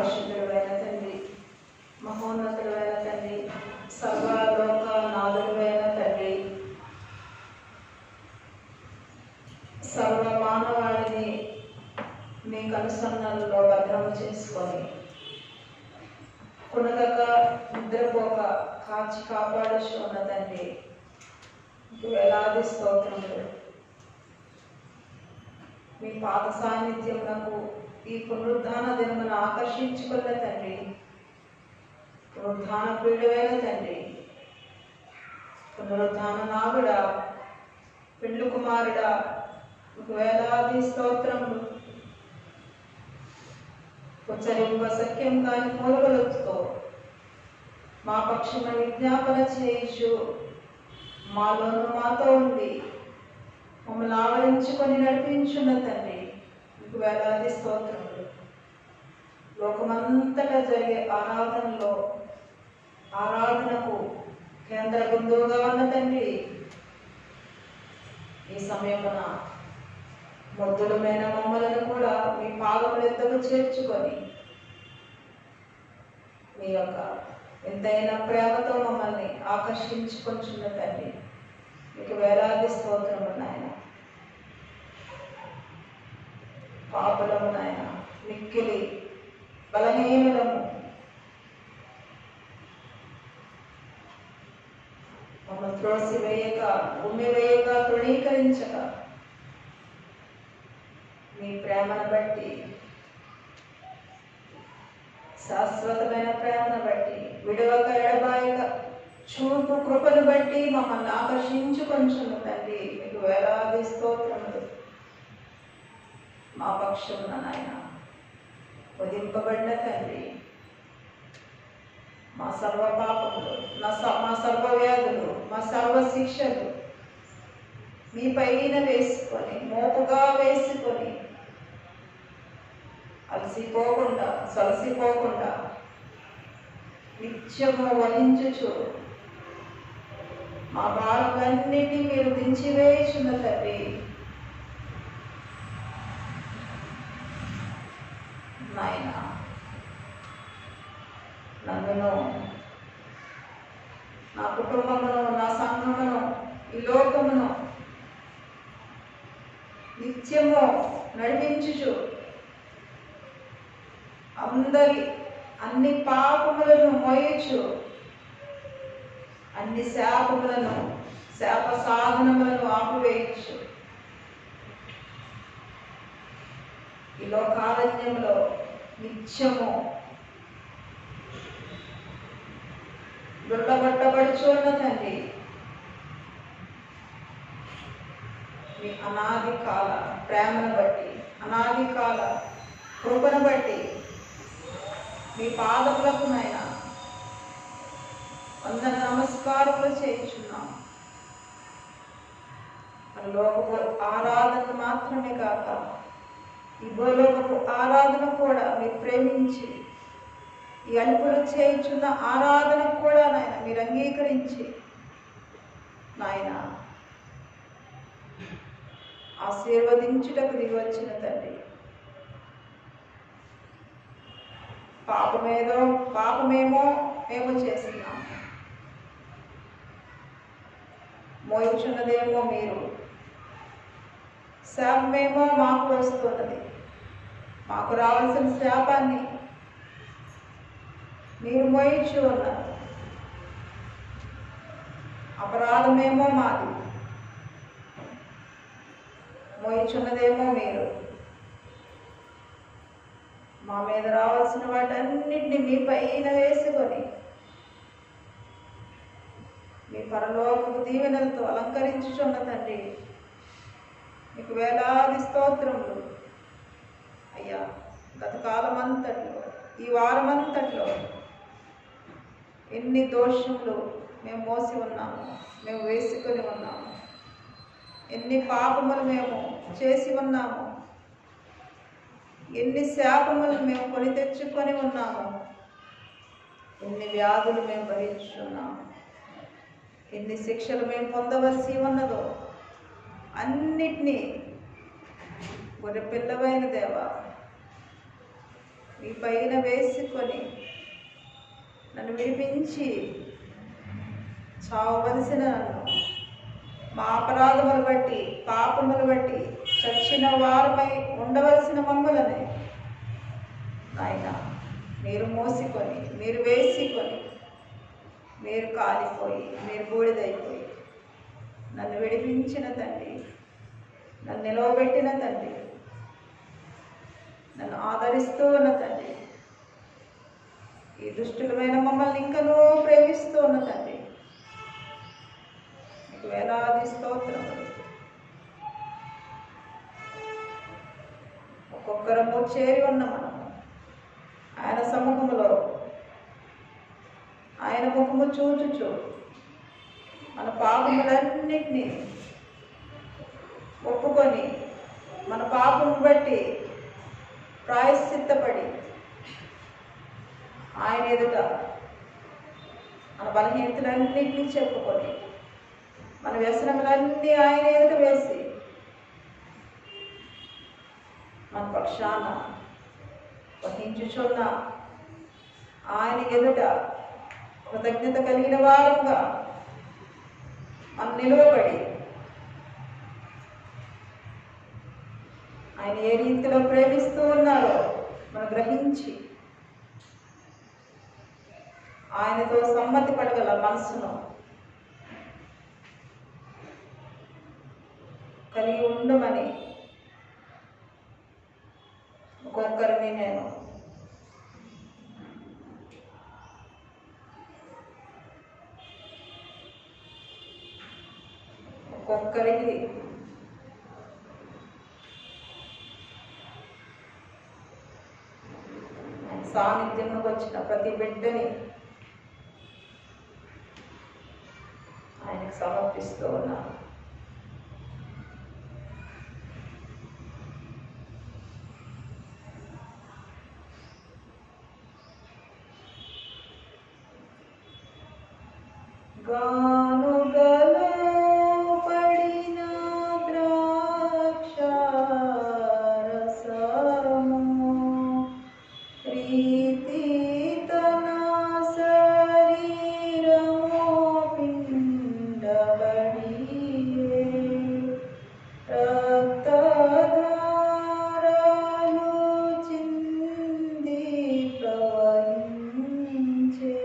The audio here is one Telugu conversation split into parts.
పరిశుద్ధుడైన తండ్రి, మహోన్నతుడైన తండ్రి, సర్వలోక నాథుడైన తండ్రి, సర్వ మానవాళిని మీ కనుసన్నల్లో భద్రము చేసుకొని కునగక నిద్రపోక కాచి కాపాడుచు ఉన్న తండ్రి, వేలాది స్తోత్రములు. మీ పాత సాన్నిధ్యమునకు ఈ పునరుద్ధాన దినమును ఆకర్షించుకున్న తండ్రి, పునరుద్ధాన పీడువైన తండ్రి, పునరుద్ధాన నాగుడా, పెండ్లు కుమారుడా, వేలాది స్తోత్రములు. ఉచ్చరింప సఖ్యం కాని మూలుగులతో మా పక్షున విజ్ఞాపన చేయించు, మాలోను మాతో ఉండి మమ్మల్ని ఆవరించుకొని నడిపించున్న తండ్రి, మీకు వేలాది స్తోత్రములు. లోకమంతటా జరిగే ఆరాధనకు కేంద్ర బిందువుగా ఉన్న తండ్రి, ఈ సమయమున మొద్దులమైన మమ్మలను కూడా మీ పాదముల ఎద్దకు చేర్చుకొని మీ యొక్క ఎంతైన ప్రేమతో మమ్మల్ని ఆకర్షించుకొంచున్న తండ్రి, మీకు వేలాది స్తోత్రము నాయన. పాపలము నాయన, మిక్కిలి బలహీనులము, మమ్మల్ని త్రోసి వేయక, ఉమ్మి వేయక, తృణీకరించక, మీ ప్రేమను బట్టి, శాశ్వతమైన ప్రేమను బట్టి, విడవక ఎడబాయక చూపు కృపను బట్టి మమ్మల్ని ఆకర్షించుకొంచున్న తండ్రి, మీకు వేలాది స్తోత్రములు. మా పక్షమున నాయన వధింపబడిన తండ్రి, మా సర్వ పాపములు, మా సర్వ వ్యాధులు, మా సర్వ శిక్షలు మీ పైన వేసుకొని, మోపుగా వేసుకొని, అలసిపోకుండా సలసిపోకుండా నిత్యము వహించుచు మా భారములన్నిటినీ మీరు దించివేయుచున్న తండ్రి, నాయన నన్నును, నా కుటుంబమును, నా సంఘమును, ఈ లోకమును నిత్యము నడిపించుచు అన్ని పాపములను మోయచు, అన్ని శాప సాధనములను ఆపివేయచ్చు. ఈ లోకారణ్యంలో నిత్యము దుర్లగొట్టబడుచున్న తండ్రి, మీ అనాది కాల ప్రేమను బట్టి, అనాది కాల కృపను బట్టి మీ పాదములకు నాయన వందన నమస్కారములు చేయించున్నాం. లోకపు ఆరాధన మాత్రమే కాక ఈ భూలోకపు ఆరాధన కూడా మీరు ప్రేమించి, ఈ అలుపులు చేయించున్న ఆరాధన కూడా నాయన మీరు అంగీకరించి నాయన ఆశీర్వదించుటకు దిగి వచ్చిన తండ్రి, పాపమేమో మేము చేస్తున్నాం, మోయించున్నదేమో మీరు, శాపమేమో మాకు వస్తున్నది. మాకు రావాల్సిన శాపాన్ని మీరు మోయించు ఉన్నారు. అపరాధమేమో మాది, మోయించున్నదేమో మీరు. మా మీద రావాల్సిన వాటన్నిటిని మీ పైన వేసుకొని మీ పరలోకపు దీవెనలతో అలంకరించుచున్న తండ్రి, మీకు వేలాది స్తోత్రములు. అయ్యా, గత కాలం అంతట్లో, ఈ వారమంతట్లో ఎన్ని దోషములు మేము మోసి ఉన్నాము, మేము వేసుకొని ఉన్నాము, ఎన్ని పాపములు మేము చేసి ఉన్నాము, ఎన్ని శాపములు మేము కొని తెచ్చుకొని ఉన్నాము, ఎన్ని వ్యాధులు మేము భరించున్నాము, ఎన్ని శిక్షలు మేము పొందవలసి ఉన్నదో అన్నిటినీ గొర్రె పిల్లవైన దేవా మీ పైన వేసుకొని నన్ను విడిపించి చావవలసిన నన్ను మా అపరాధములు బట్టి పాపములు బట్టి చచ్చిన వారమై ఉండవలసిన మమ్మల్ని నాయన మీరు మోసుకొని మీరు వేసుకొని మీరు కాలిపోయి మీరు బూడిదైపోయి నన్ను విడిపించిన తండ్రి, నన్ను నిలవబెట్టిన తండ్రి, నన్ను ఆదరిస్తూ ఉన్న తండ్రి, ఈ దుష్టులమైన మమ్మల్ని ఇంకనూ ప్రేమిస్తూ ఉన్న తండ్రి, మీకు వేలాది స్తోత్రములు. ఒక్కొక్కరము చేరి ఉన్న మనము ఆయన సముఖములో ఆయన ముఖము చూచుచు మన పాపములన్నిటినీ ఒప్పుకొని మన పాపము బట్టి ప్రాయశ్చిత్తపడి ఆయన ఎదుట మన బలహీనతలన్నింటినీ చెప్పుకొని మన వ్యసనములన్నీ ఆయన ఎదుట వేసి మన పక్షాన వహించుచున్న ఆయన ఎదుట కృతజ్ఞత కలిగిన వారంగా మనం నిలువబడి ఆయన ఏ రీతిలో ప్రేమిస్తూ ఉన్నారో మనం గ్రహించి ఆయనతో సమ్మతి పడగల మనసును కలిగి ఉండమని ఒక్కొక్కరిని నేను ఒక్కొక్కరికి సాన్నిధ్యంలోకి వచ్చిన ప్రతి బిడ్డని ఆయనకు సమర్పిస్తూ ఉన్నాను. గానుగలో పడిన ద్రాక్షారసము ప్రీతి తన శరీరము పిండబడి రక్తధారలు చింది ప్రవహించే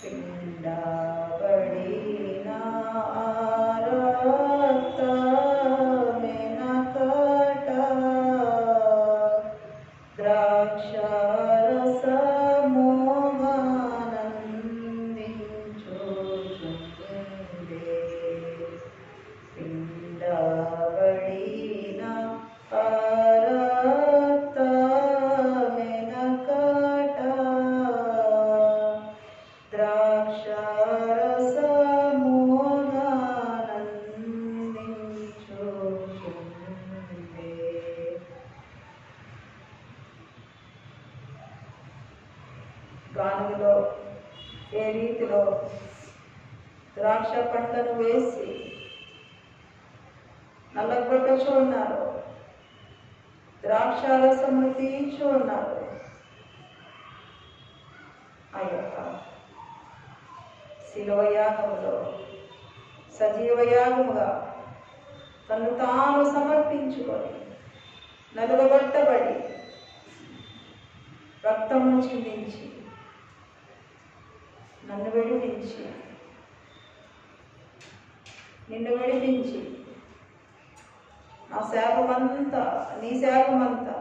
పిండబడిన రక్తమెనకట ద్రాక్షారసము ఆనందించుచుండే పిండబడిన రక్తమెనకట ద్రాక్షారసము ఆనందించుచుండే. గానుగలో ఏ రీతిలో ద్రాక్ష పండ్లను వేసి నల్లగొట్టుచు ఉన్నారు, ద్రాక్షారసమును తీయించు ఉన్నారు, ఆ యొక్క శిలువ యాగములో సజీవ యాగముగా తను తాను సమర్పించుకొని నలుగగొట్టబడి రక్తమును చిందించి నన్ను విడిపించి నిన్ను విడిపించి నా శాపమంతా నీ శాపమంతా,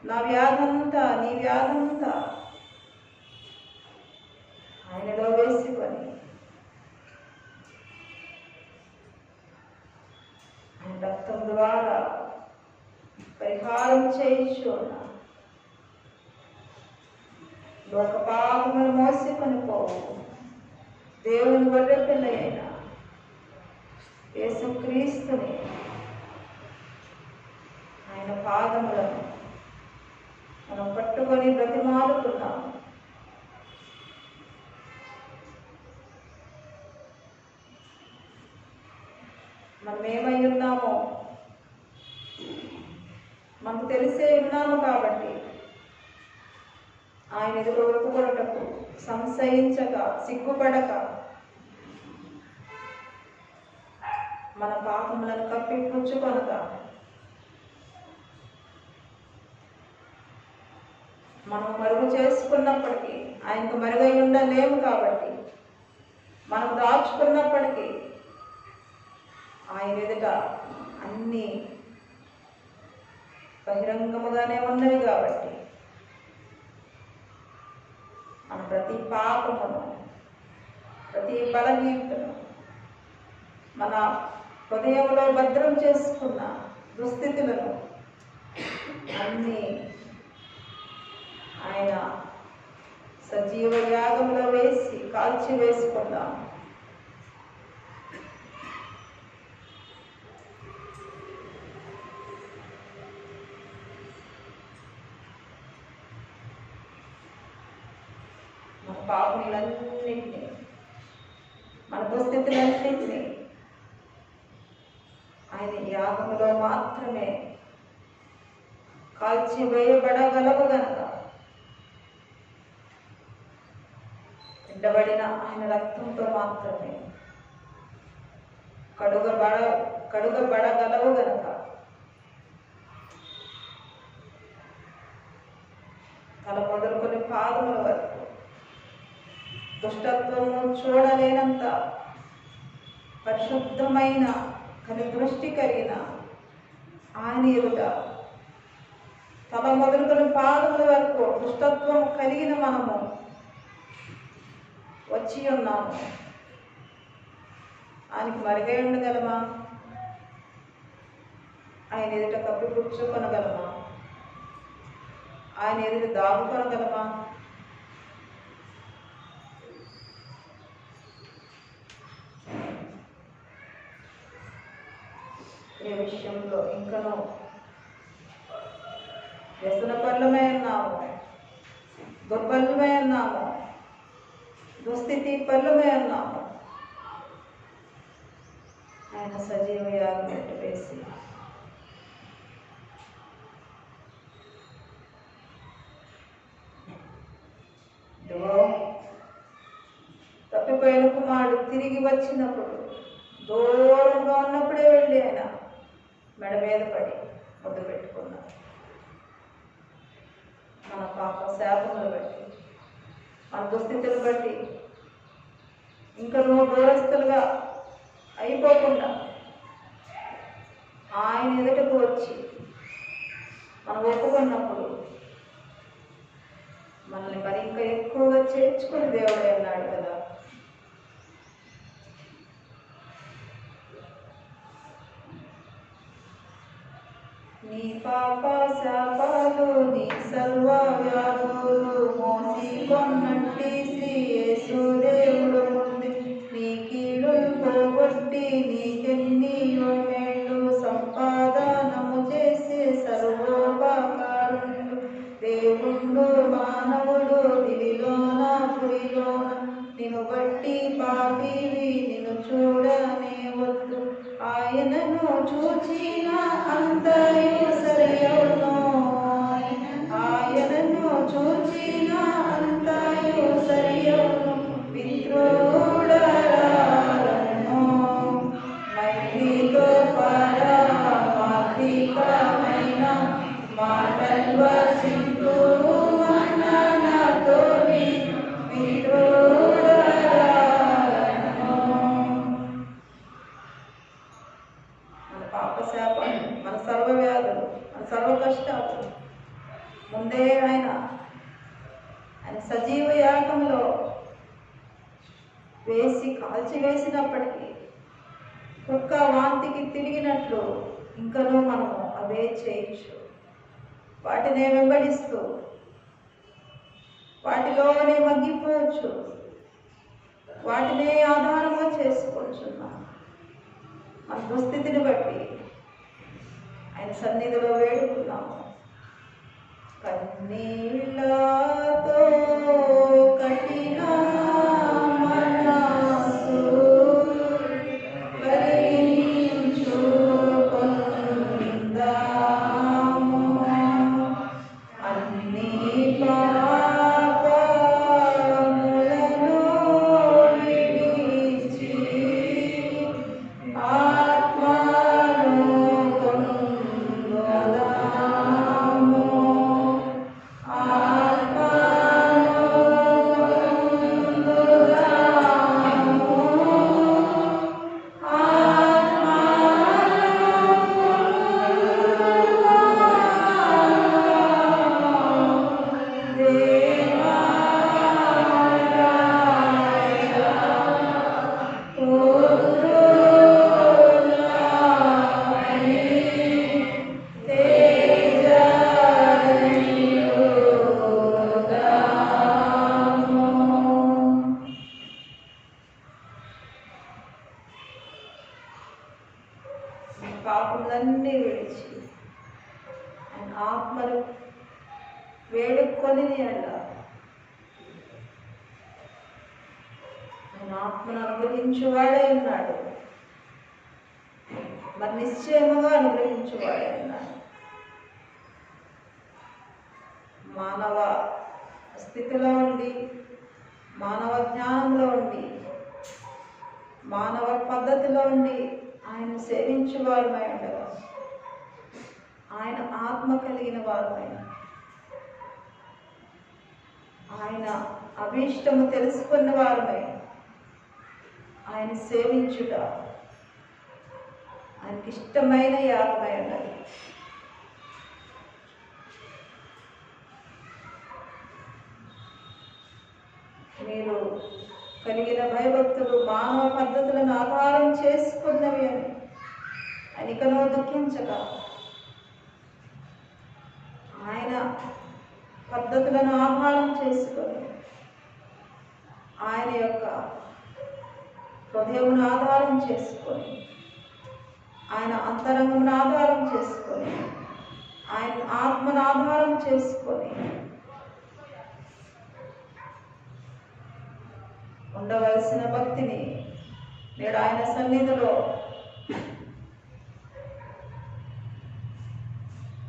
నా వ్యాధంతా నీ వ్యాధంతా ఆయనలో వేసుకొని ఆయన రక్తం ద్వారా పరిహారం చేయించు లోక పాపములు మోసుకొని పోవు దేవుని గొర్రె పిల్ల అయిన యేసుక్రీస్తుని ఆయన పాదములను మనం పట్టుకొని బ్రతిమాలుకున్నాము. మనం ఏమై ఉన్నామో మనకు తెలిసే ఉన్నాము కాబట్టి ఆయన ఎదురు ఒప్పుకొనుటకు సంశయించక సిగ్గుపడక మన పాపములను కప్పిపుచ్చుకొనక మనం మరుగు చేసుకున్నప్పటికీ ఆయనకు మరుగై ఉండలేము కాబట్టి మనం దాచుకున్నప్పటికీ ఆయన ఎదుట అన్నీ బహిరంగముగానే ఉన్నవి కాబట్టి మన ప్రతి పాపమును ప్రతి బలహీనతను మన హృదయంలో భద్రం చేసుకున్న దుస్థితులను అన్నీ ఆయన సజీవ యాగంలో వేసి కాల్చి వేసుకుందాం. మన పాపములన్నింటినీ మన దుస్థితులన్నింటినీ ఆయన యాగములో మాత్రమే కాల్చి వేయబడగలవు గనక ఎండబడిన ఆయన రక్తంతో మాత్రమే కడుగబడగలవు గనక తల మొదలుకొని పాదముల వరకు దుష్టత్వము చూడలేనంత పరిశుద్ధమైన కానీ దృష్టి కలిగిన ఆయన ఎదుట తల మొదలుకొని పాదముల వరకు దుష్టత్వం కలిగిన మనము వచ్చి ఉన్నాము. ఆయనకి మరుగై ఉండగలమా? ఆయన ఎదుట కప్పిపుచ్చుకొనగలమా? ఆయన ఎదుట దాగుకొనగలమా? ఏ విషయంలో ఇంకనూ వ్యసనపరులమై ఉన్నాము, దుర్బలుమై ఉన్నాము, దుస్థితి పరులమై ఉన్నాము, ఆయన సజీవ యాగం పెట్టి వేసి తప్పిపోయిన కుమారుడు తిరిగి వచ్చినప్పుడు దూరంగా ఉన్నప్పుడే వెళ్ళి ఆయన మెడ మీద పడి ముద్దు పెట్టుకున్నారు. మన పాప శాపములు బట్టి మన దుస్థితులు బట్టి ఇంకా నువ్వు దూరస్తులుగా అయిపోకుండా ఆయన ఎదుటకు వచ్చి మనం ఒప్పుకున్నప్పుడు మనల్ని మరి ఇంకా ఎక్కువగా చేర్చుకుని దేవుడే అన్నాడు కదా. నీ పాప శాపాలు నీ సర్వ వ్యాధులు మోసి కొన్నట్టి యేసు దేవుడు ముందు నీ కీడులు పోగొట్టి నీకెన్నీయో మేళ్ళు సంపాదనము చేసి సర్వోపకారుడు దేవుడు మానవుడు దివిలోన పురిలోన నిన్ను బట్టి పాపివి నిన్ను చూడనే వద్దు ఆయనను చూచిన అంతయు సరియవును ఆయనను చూచిన అంతయు సరియవును పితృడరాలను మైత్రితో పరమాత్మికమైన మాటలు వసింతు మనతో మన సర్వ వ్యాధులు మన సర్వ కష్టాలు ముందే ఆయన సజీవ యాగంలో వేసి కాల్చి వేసినప్పటికీ కుక్క వాంతికి తిరిగినట్లు ఇంకనూ మనము అవే చేయొచ్చు. వాటినే వెంబడిస్తూ వాటిలోనే మగ్గిపోవచ్చు, వాటినే ఆధారంగా చేసుకోవచ్చున్నాం. మన దుస్థితిని బట్టి ఆయన సన్నిధిలో వేడుకున్నాము. కన్నీళ్ళతో కఠిన మనసు కరిగించుకుందాము. అన్ని పాపములను ఆత్మను వేడుకొని అంట ఆయన ఆత్మను అనుగ్రహించువాడే ఉన్నాడు, మరి నిశ్చయముగా అనుగ్రహించువాడే ఉన్నాడు. మానవ స్థితిలో ఉండి, మానవ జ్ఞానంలో ఉండి, మానవ పద్ధతిలో ఉండి ఆయన సేవించువారమై ఉండగా, ఆయన ఆత్మ కలిగిన వారమై, ఆయన అభీష్టము తెలుసుకున్న వారమై ఆయన సేవించుట ఆయనకి ఇష్టమైన యాగమై ఉన్నది. మీరు కలిగిన భయభక్తులు మానవ పద్ధతులను ఆధారం చేసుకున్నవి అని అనికనో దుఃఖించక, ఆయన పద్ధతులను ఆధారం చేసుకొని, ఆయన యొక్క హృదయమును ఆధారం చేసుకొని, ఆయన అంతరంగమును ఆధారం చేసుకొని, ఆయన ఆత్మను ఆధారం చేసుకొని ఉండవలసిన భక్తిని నేడు ఆయన సన్నిధిలో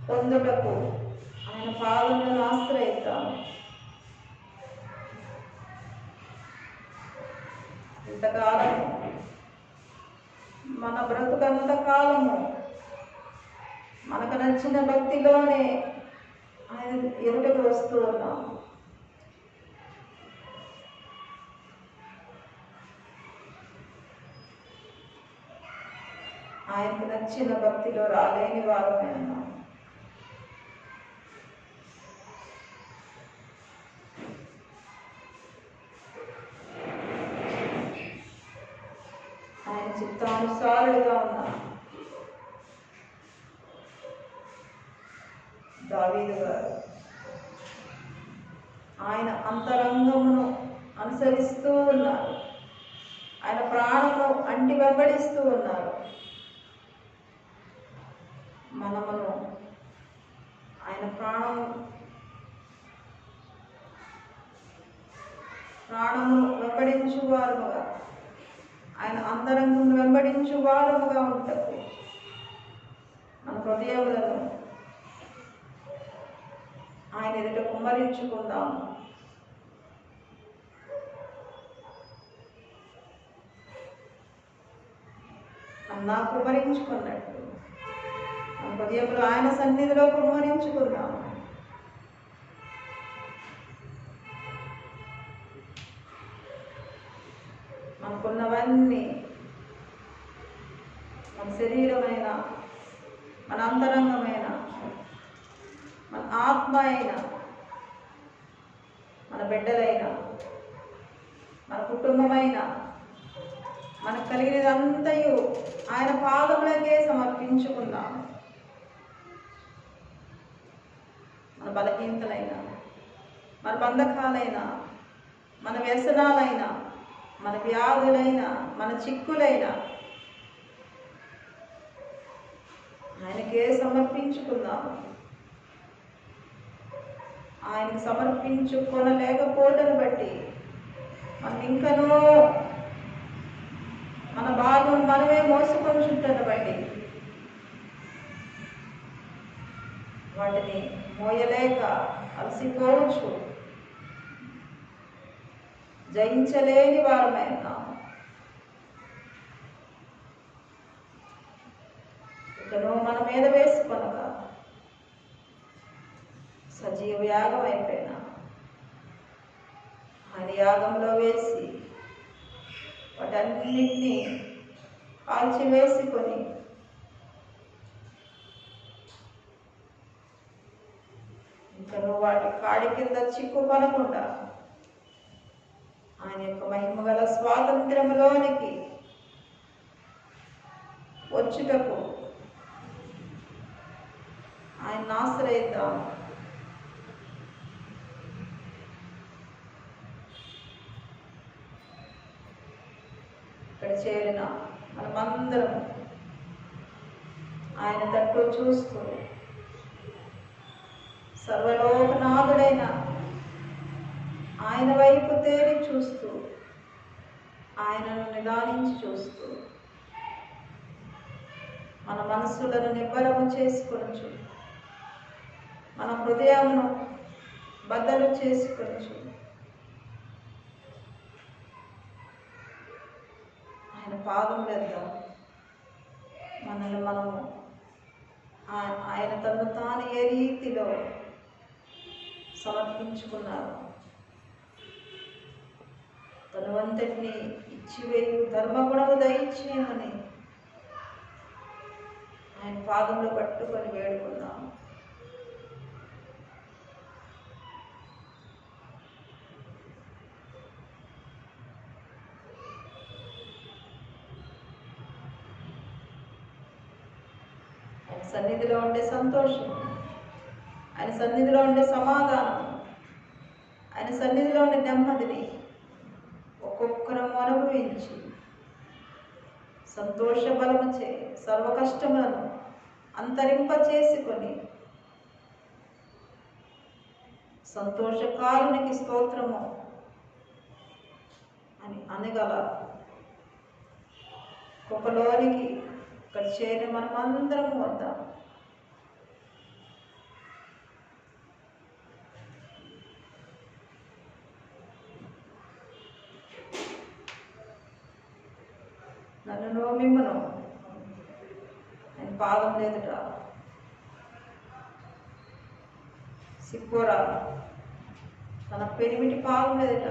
పొందుటకు ఆయన పాదములను ఆశ్రయిద్దాము. ఇంతకాలము మన బ్రతుకంత కాలము మనకు నచ్చిన భక్తిలోనే ఆయన ఎదుటకు వస్తూ ఉన్నాము. ఆయనకు నచ్చిన భక్తిలో రాలేని వారమే ఉన్నాం. ఆయన చిత్తానుసారుడుగా ఉన్న దావీదు గారు ఆయన అంతరంగమును అనుసరిస్తూ ఉన్నారు, ఆయన ప్రాణము అంటి వెంబడిస్తూ ఉన్నారు. మనమును ఆయన ప్రాణము వెంబడించువారుగా, ఆయన అంతరంగమును వెంబడించువారుగా ఉంటకు మన హృదయములను ఆయన ఎదుట కుమ్మరించుకుందాము. అన్నా కుమ్మరించుకున్నట్టు మన హృదయంలో ఆయన సన్నిధిలో కుమ్మరించుకుందాము. మనకున్నవన్నీ, మన శరీరమైన, మన అంతరంగమైన, మన ఆత్మ అయినా, మన బిడ్డలైనా, మన కుటుంబమైన, మనకు కలిగినదంతయు ఆయన పాదములకే సమర్పించుకుందాము. మన బలహీనతలైనా, మన బంధకాలైనా, మన వ్యసనాలైనా, మన వ్యాధులైనా, మన చిక్కులైనా ఆయనకే సమర్పించుకుందాము. ఆయనకు సమర్పించుకొనలేకపోవటను బట్టి మనం ఇంకనూ మన భాగం మనమే మోసుకొంచుంటను బట్టి వాటిని మోయలేక అలసిపోవచ్చు, జయించలేని వారమై ఉన్నాము. ఇకను మన మీద వేసుకొనగా సజీవ యాగం అయిపోయినా ఆయన యాగంలో వేసి వాటన్నిటినీ కాల్చివేసుకొని ఇంకను వాటి కాడి కింద చిక్కుకొనకుండా ఆయన యొక్క మహిమ గల స్వాతంత్ర్యంలోనికి వచ్చుటకు ఆయన ఆశ్రయిద్దాం. ఇక్కడ చేరిన మనమందరం ఆయన తట్టు చూస్తూ సర్వలోకనాథుడైన ఆయన వైపు తేరి చూస్తూ, ఆయనను నిదానించి చూస్తూ, మన మనస్సులను నిబ్బరము చేసుకొనుచు, మన హృదయమును బద్దలు చేసుకొనుచు, ఆయన పాదం వద్ద మనల్ని మనము ఆయన తను తాను ఏ రీతిలో సమర్పించుకున్నారు, తనువంతటిని ఇచ్చివేయు ధర్మగుణము దయచేయమని ఆయన పాదంలో పట్టుకొని వేడుకున్నాం. ఆయన సన్నిధిలో ఉండే సంతోషం, ఆయన సన్నిధిలో ఉండే సమాధానం, ఆయన సన్నిధిలో ఉండే నెమ్మదిని ఒక్కొక్కరము అనుభవించి సంతోష బలము చే సర్వ కష్టములను అంతరింప చేసుకొని సంతోషకారునికి స్తోత్రము అని అనగల కృపలోనికి ఇక్కడ చేరి మనమందరము వద్దాం. నన్ను మిమ్మను నేను పాదం లేదుట సిప్పోరా తన పెరిమిటి పాదం లేదుట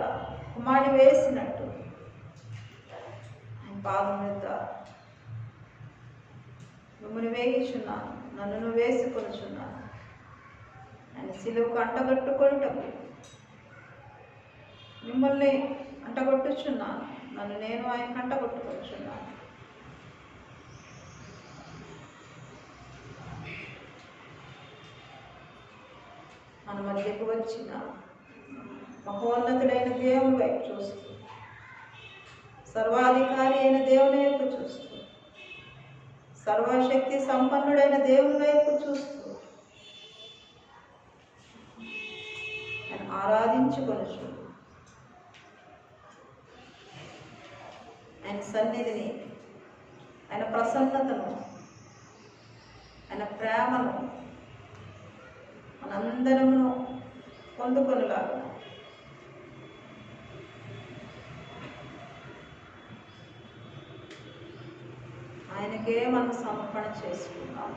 కుమారుని వేసినట్టు ఆయన పాదం మీద మిమ్మల్ని వేయించున్నాను, నన్ను వేసుకొనిచున్నాను. ఆయన సిలువకు అంటగట్టుకొనుటకు మిమ్మల్ని అంటగొట్టుచున్నాను, నన్ను నేను ఆయనకు అంటగొట్టుకొచ్చున్నాను. మన మధ్యకు వచ్చిన మహోన్నతుడైన దేవుని వైపు చూస్తూ, సర్వాధికారి అయిన దేవుని వైపు చూస్తూ, సర్వశక్తి సంపన్నుడైన దేవుని వైపు చూస్తూ ఆయన ఆరాధించుకొనొచ్చు. ఆయన సన్నిధిని, ఆయన ప్రసన్నతను, ఆయన ప్రేమను మనందరము పొందుకొనులాగా ఆయనకే మనం సమర్పణ చేసుకుందాం.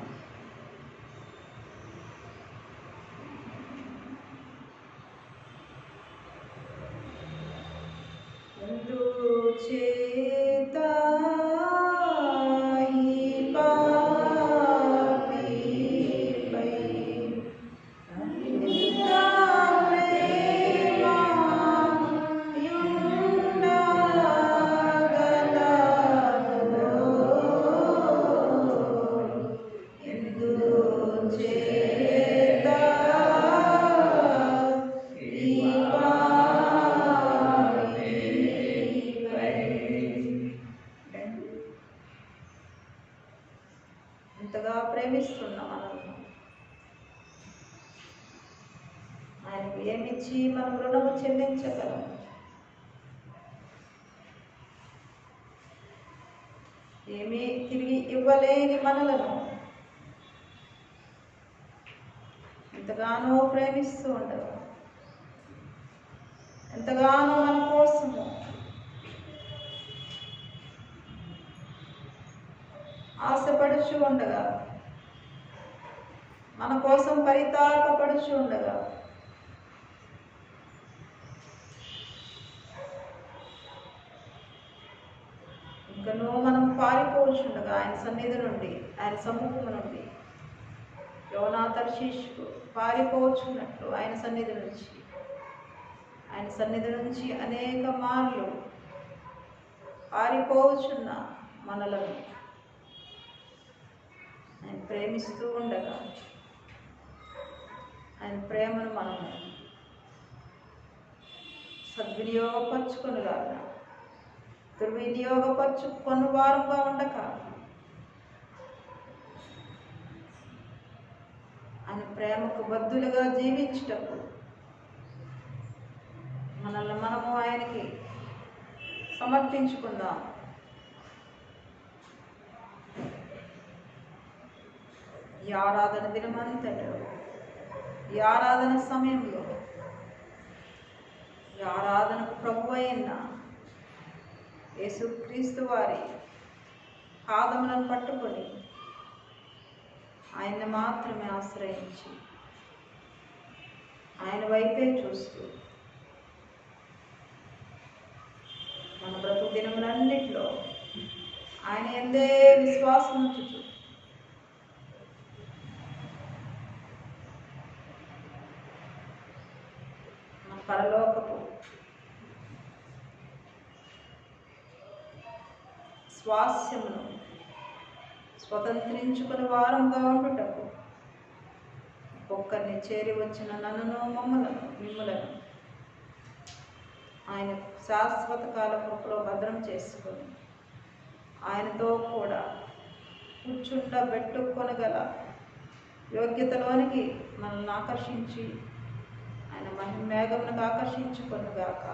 ఎంతగా ప్రేమిస్తున్నాం మనల్ని. ఆయనకు ఏమిచ్చి మనం రుణము చెల్లించగలం? ఏమీ తిరిగి ఇవ్వలేని మనలను ఎంతగానో ప్రేమిస్తూ ఉండగా, ఎంతగానో మన కోసము ఆశపడుచు ఉండగా, మన కోసం పరితాపపడుచు ఉండగా, ఇంకనూ మనం పారిపోవచ్చుండగా ఆయన సన్నిధి నుండి, ఆయన సమ్ముఖము నుండి యోనా తర్షీషుకు పారిపోవచ్చున్నట్లు ఆయన సన్నిధి నుంచి అనేక మార్లు పారిపోవచ్చున్న మనలను ఆయన ప్రేమిస్తూ ఉండగా, ఆయన ప్రేమను మనము సద్వినియోగపరచుకొనులాగా, దుర్వినియోగపరచుకొని వారుగా ఉండక ఆయన ప్రేమకు బద్దులుగా జీవించుటకు మనల్ని మనము ఆయనకి సమర్పించుకుందాం. ఈ ఆరాధన దినమంతటా, ఈ ఆరాధన సమయంలో, ఈ ఆరాధనకు ప్రభు అయిన యేసుక్రీస్తు వారి పాదములను పట్టుకొని ఆయన్ని మాత్రమే ఆశ్రయించి ఆయన వైపే చూస్తూ మన బ్రతుకు దినములన్నిటిలో ఆయన ఎందే విశ్వాసం ఉంచుచు మన పరలోకపు స్వాస్యమును స్వతంత్రించుకుని వారంగా ఉండుటకు ఒక్కరిని చేరి వచ్చిన నన్నును మిమ్ములను ఆయన శాశ్వత కాల కృపలో భద్రం చేసుకొని ఆయనతో కూడా కూర్చుండబెట్టుకొనగల యోగ్యతలోనికి మనల్ని ఆకర్షించి ఆయన మహిమ మేఘమునకు ఆకర్షించుకొనుగాక.